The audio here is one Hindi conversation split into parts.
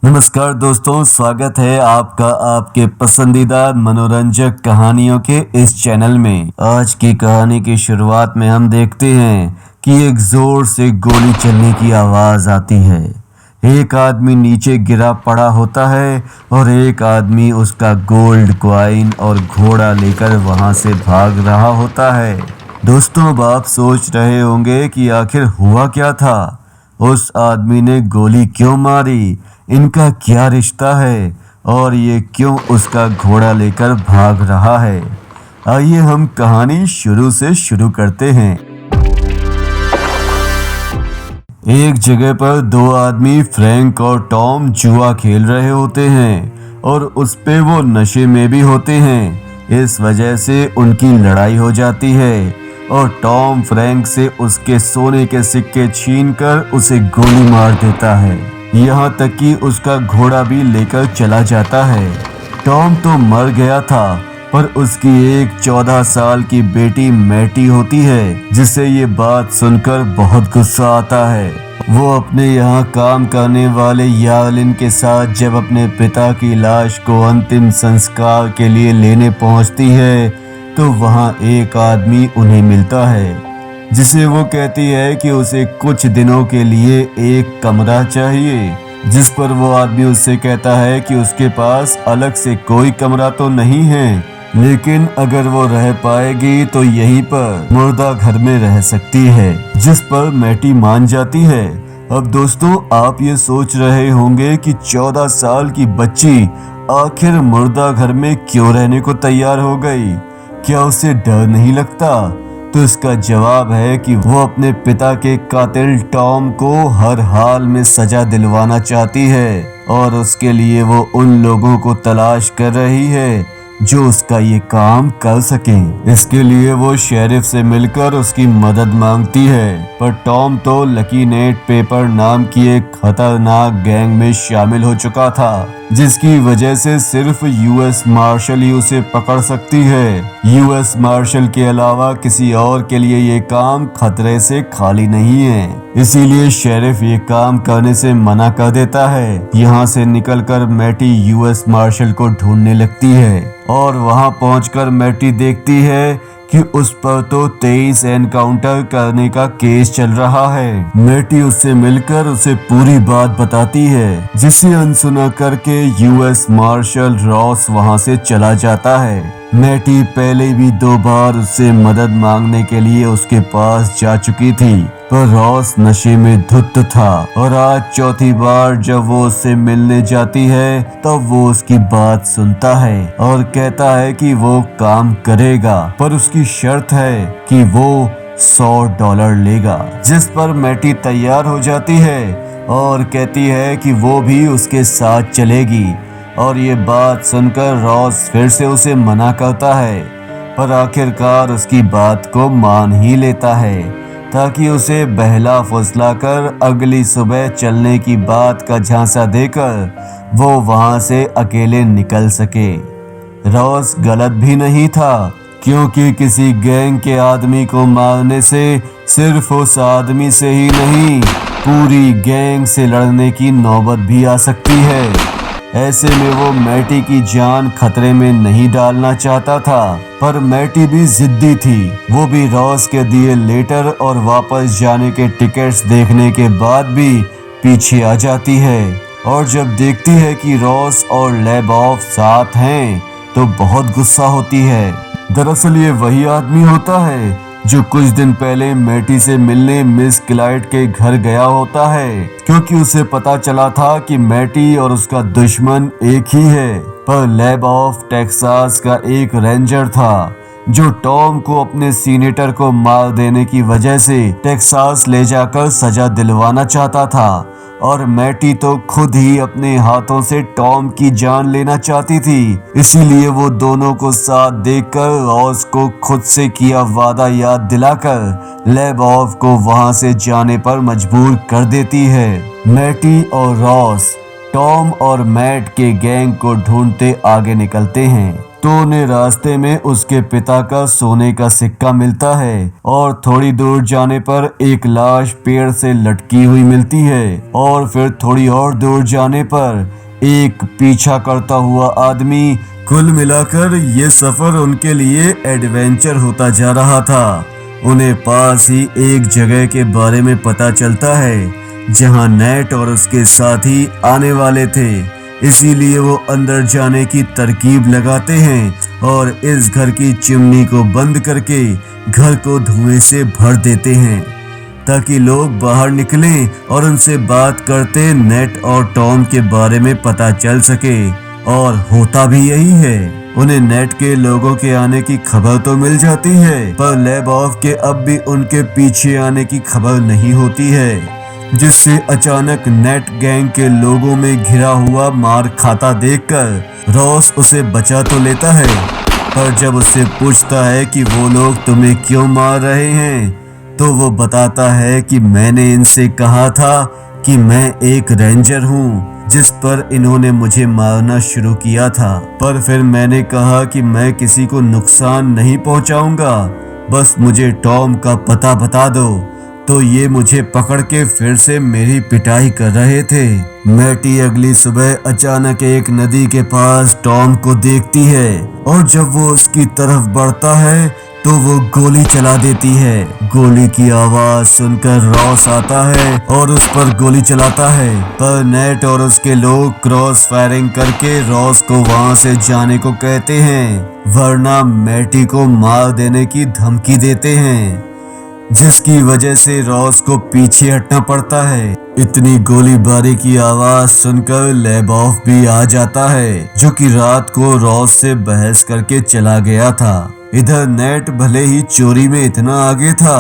नमस्कार दोस्तों, स्वागत है आपका आपके पसंदीदा मनोरंजक कहानियों के इस चैनल में। आज की कहानी की शुरुआत में हम देखते हैं कि एक जोर से गोली चलने की आवाज आती है। एक आदमी नीचे गिरा पड़ा होता है और एक आदमी उसका गोल्ड कॉइन और घोड़ा लेकर वहां से भाग रहा होता है। दोस्तों, अब आप सोच रहे होंगे कि आखिर हुआ क्या था, उस आदमी ने गोली क्यों मारी, इनका क्या रिश्ता है और ये क्यों उसका घोड़ा लेकर भाग रहा है। आइए हम कहानी शुरू से शुरू करते हैं। एक जगह पर दो आदमी फ्रैंक और टॉम जुआ खेल रहे होते हैं और उस पे वो नशे में भी होते हैं। इस वजह से उनकी लड़ाई हो जाती है और टॉम फ्रैंक से उसके सोने के सिक्के छीनकर उसे गोली मार देता है। यहाँ तक कि उसका घोड़ा भी लेकर चला जाता है। टॉम तो मर गया था, पर उसकी एक 14 साल की बेटी मैटी होती है, जिसे ये बात सुनकर बहुत गुस्सा आता है। वो अपने यहाँ काम करने वाले यार्लिन के साथ जब अपने पिता की लाश को अंतिम संस्कार के लिए लेने पहुँचती है, तो वहाँ एक आदमी उन्हें मिलता है, जिसे वो कहती है कि उसे कुछ दिनों के लिए एक कमरा चाहिए। जिस पर वो आदमी उससे कहता है कि उसके पास अलग से कोई कमरा तो नहीं है, लेकिन अगर वो रह पाएगी तो यहीं पर मुर्दा घर में रह सकती है। जिस पर मैटी मान जाती है। अब दोस्तों, आप ये सोच रहे होंगे कि 14 साल की बच्ची आखिर मुर्दा घर में क्यों रहने को तैयार हो गई, क्या उसे डर नहीं लगता? तो इसका जवाब है कि वो अपने पिता के कातिल टॉम को हर हाल में सजा दिलवाना चाहती है और उसके लिए वो उन लोगों को तलाश कर रही है जो उसका ये काम कर सकें। इसके लिए वो शेरिफ से मिलकर उसकी मदद मांगती है, पर टॉम तो लकी नेट पेपर नाम की एक खतरनाक गैंग में शामिल हो चुका था, जिसकी वजह से सिर्फ यूएस मार्शल ही उसे पकड़ सकती है। यूएस मार्शल के अलावा किसी और के लिए ये काम खतरे से खाली नहीं है, इसीलिए शेरिफ ये काम करने से मना कर देता है। यहाँ से निकलकर मैटी यूएस मार्शल को ढूंढने लगती है और वहां पहुंचकर मैटी देखती है कि उस पर तो 23 एनकाउंटर करने का केस चल रहा है। मैटी उससे मिलकर उसे पूरी बात बताती है, जिसे अनसुना करके यूएस मार्शल रॉस वहां से चला जाता है। मैटी पहले भी 2 बार उससे मदद मांगने के लिए उसके पास जा चुकी थी, पर रॉस नशे में धुत था और आज चौथी बार जब वो उससे मिलने जाती है तब वो उसकी बात सुनता है और कहता है कि वो काम करेगा, पर उसकी शर्त है कि वो $100 लेगा। जिस पर मैटी तैयार हो जाती है और कहती है कि वो भी उसके साथ चलेगी। और ये बात सुनकर रॉस फिर से उसे मना करता है, पर आखिरकार उसकी बात को मान ही लेता है, ताकि उसे बहला फुसला कर अगली सुबह चलने की बात का झांसा देकर वो वहां से अकेले निकल सके। रॉस गलत भी नहीं था, क्योंकि किसी गैंग के आदमी को मारने से सिर्फ उस आदमी से ही नहीं, पूरी गैंग से लड़ने की नौबत भी आ सकती है। ऐसे में वो मैटी की जान खतरे में नहीं डालना चाहता था, पर मैटी भी जिद्दी थी। वो भी रॉस के दिए लेटर और वापस जाने के टिकट्स देखने के बाद भी पीछे आ जाती है, और जब देखती है कि रॉस और लेबॉफ साथ हैं तो बहुत गुस्सा होती है। दरअसल ये वही आदमी होता है जो कुछ दिन पहले मैटी से मिलने मिस क्लाइड के घर गया होता है, क्योंकि उसे पता चला था कि मैटी और उसका दुश्मन एक ही है। पर लेबॉफ टेक्सास का एक रेंजर था जो टॉम को अपने सीनेटर को मार देने की वजह से टेक्सास ले जाकर सजा दिलवाना चाहता था, और मैटी तो खुद ही अपने हाथों से टॉम की जान लेना चाहती थी। इसीलिए वो दोनों को साथ देखकर रॉस को खुद से किया वादा याद दिलाकर लेबॉफ को वहां से जाने पर मजबूर कर देती है। मैटी और रॉस टॉम और मैट के गैंग को ढूंढते आगे निकलते हैं। तो उन्हें रास्ते में उसके पिता का सोने का सिक्का मिलता है और थोड़ी दूर जाने पर एक लाश पेड़ से लटकी हुई मिलती है और फिर थोड़ी और दूर जाने पर एक पीछा करता हुआ आदमी। कुल मिलाकर ये सफर उनके लिए एडवेंचर होता जा रहा था। उन्हें पास ही एक जगह के बारे में पता चलता है जहां नेट और उसके साथी आने वाले थे, इसीलिए वो अंदर जाने की तरकीब लगाते हैं और इस घर की चिमनी को बंद करके घर को धुएं से भर देते हैं ताकि लोग बाहर निकलें और उनसे बात करते नेट और टॉम के बारे में पता चल सके। और होता भी यही है। उन्हें नेट के लोगों के आने की खबर तो मिल जाती है, पर लेबॉफ के अब भी उनके पीछे आने की खबर नहीं होती है, जिससे अचानक नेट गैंग के लोगों में घिरा हुआ मार खाता देखकर रॉस उसे बचा तो लेता है, पर जब उससे पूछता है कि वो लोग तुम्हें क्यों मार रहे हैं, तो वो बताता है कि मैंने इनसे कहा था कि मैं एक रेंजर हूँ जिस पर इन्होंने मुझे मारना शुरू किया था, पर फिर मैंने कहा कि मैं किसी को नुकसान नहीं पहुंचाऊंगा, बस मुझे टॉम का पता बता दो। तो ये मुझे पकड़ के फिर से मेरी पिटाई कर रहे थे। मैटी अगली सुबह अचानक एक नदी के पास टॉम को देखती है और जब वो उसकी तरफ बढ़ता है तो वो गोली चला देती है। गोली की आवाज सुनकर रॉस आता है और उस पर गोली चलाता है, पर नेट और उसके लोग क्रॉस फायरिंग करके रॉस को वहां से जाने को कहते हैं, वरना मैटी को मार देने की धमकी देते हैं, जिसकी वजह से रॉस को पीछे हटना पड़ता है। इतनी गोलीबारी की आवाज सुनकर लेबॉफ भी आ जाता है, जो कि रात को रॉस से बहस करके चला गया था। इधर नेट भले ही चोरी में इतना आगे था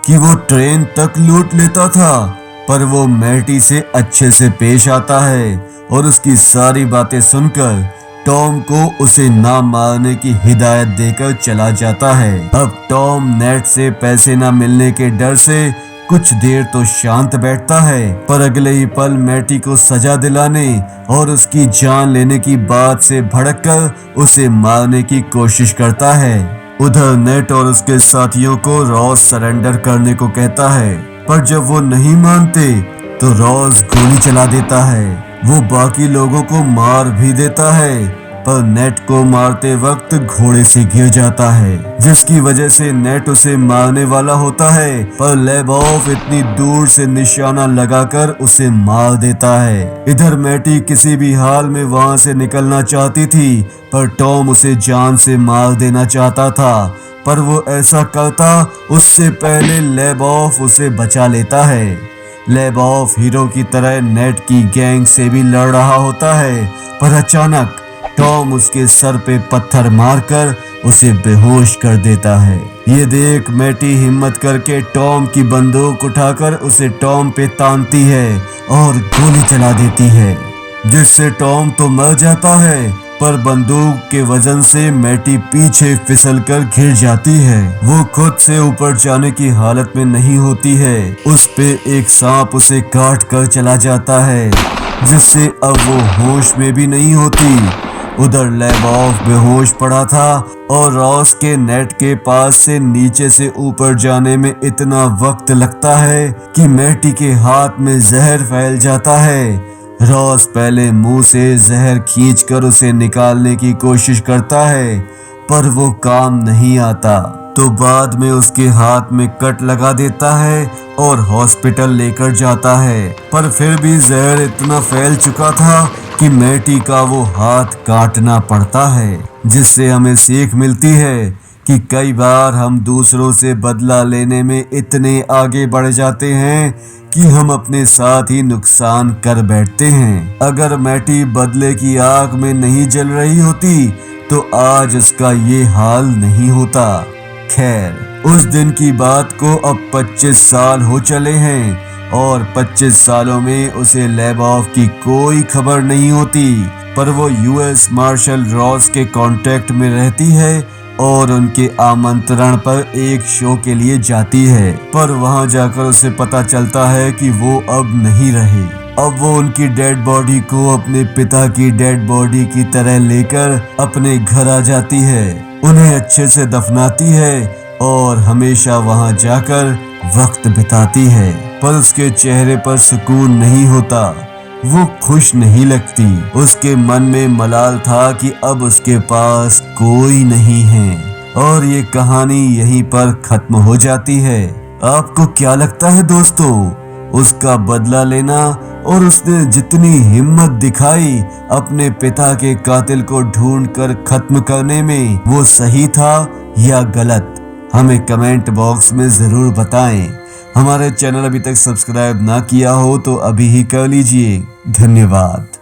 कि वो ट्रेन तक लूट लेता था, पर वो मैटी से अच्छे से पेश आता है और उसकी सारी बातें सुनकर टॉम को उसे ना मारने की हिदायत देकर चला जाता है। अब टॉम नेट से पैसे ना मिलने के डर से कुछ देर तो शांत बैठता है, पर अगले ही पल मैटी को सजा दिलाने और उसकी जान लेने की बात से भड़ककर उसे मारने की कोशिश करता है। उधर नेट और उसके साथियों को रॉस सरेंडर करने को कहता है, पर जब वो नहीं मानते तो रॉस गोली चला देता है। वो बाकी लोगों को मार भी देता है, पर नेट को मारते वक्त घोड़े से गिर जाता है, जिसकी वजह से नेट उसे मारने वाला होता है, पर लेबॉफ इतनी दूर से निशाना लगाकर उसे मार देता है। इधर मैटी किसी भी हाल में वहां से निकलना चाहती थी, पर टॉम उसे जान से मार देना चाहता था, पर वो ऐसा करता उससे पहले लेबॉफ उसे बचा लेता है। लेबॉफ हीरो की तरह नेट की गैंग से भी लड़ रहा होता है, पर अचानक टॉम उसके सर पे पत्थर मारकर उसे बेहोश कर देता है। ये देख मैटी हिम्मत करके टॉम की बंदूक उठाकर उसे टॉम पे तानती है और गोली चला देती है, जिससे टॉम तो मर जाता है, पर बंदूक के वजन से मैटी पीछे फिसलकर गिर जाती है। वो खुद से ऊपर जाने की हालत में नहीं होती है। उस पे एक सांप उसे काट कर चला जाता है, जिससे अब वो होश में भी नहीं होती। उधर लेबॉफ बेहोश पड़ा था और रॉस के नेट के पास से नीचे से ऊपर जाने में इतना वक्त लगता है कि मैटी के हाथ में जहर फैल जाता है। रॉस पहले मुंह से जहर खींचकर उसे निकालने की कोशिश करता है, पर वो काम नहीं आता, तो बाद में उसके हाथ में कट लगा देता है और हॉस्पिटल लेकर जाता है, पर फिर भी जहर इतना फैल चुका था कि मैटी का वो हाथ काटना पड़ता है, जिससे हमें सीख मिलती है कि कई बार हम दूसरों से बदला लेने में इतने आगे बढ़ जाते हैं कि हम अपने साथ ही नुकसान कर बैठते हैं। अगर मैटी बदले की आग में नहीं जल रही होती तो आज उसका ये हाल नहीं होता। खैर, उस दिन की बात को अब 25 साल हो चले हैं और 25 सालों में उसे लेबॉफ की कोई खबर नहीं होती, पर वो यूएस मार्शल रॉस के कांटेक्ट में रहती है और उनके आमंत्रण पर एक शो के लिए जाती है, पर वहां जाकर उसे पता चलता है कि वो अब नहीं रहे। अब वो उनकी डेड बॉडी को अपने पिता की डेड बॉडी की तरह लेकर अपने घर आ जाती है, उन्हें अच्छे से दफनाती है और हमेशा वहां जाकर वक्त बिताती है। पर उसके चेहरे पर सुकून नहीं होता, वो खुश नहीं लगती। उसके मन में मलाल था कि अब उसके पास कोई नहीं है। और ये कहानी यहीं पर खत्म हो जाती है। आपको क्या लगता है दोस्तों, उसका बदला लेना और उसने जितनी हिम्मत दिखाई अपने पिता के कातिल को ढूंढकर खत्म करने में, वो सही था या गलत? हमें कमेंट बॉक्स में जरूर बताएं। हमारे चैनल अभी तक सब्सक्राइब ना किया हो तो अभी ही कर लीजिए। धन्यवाद।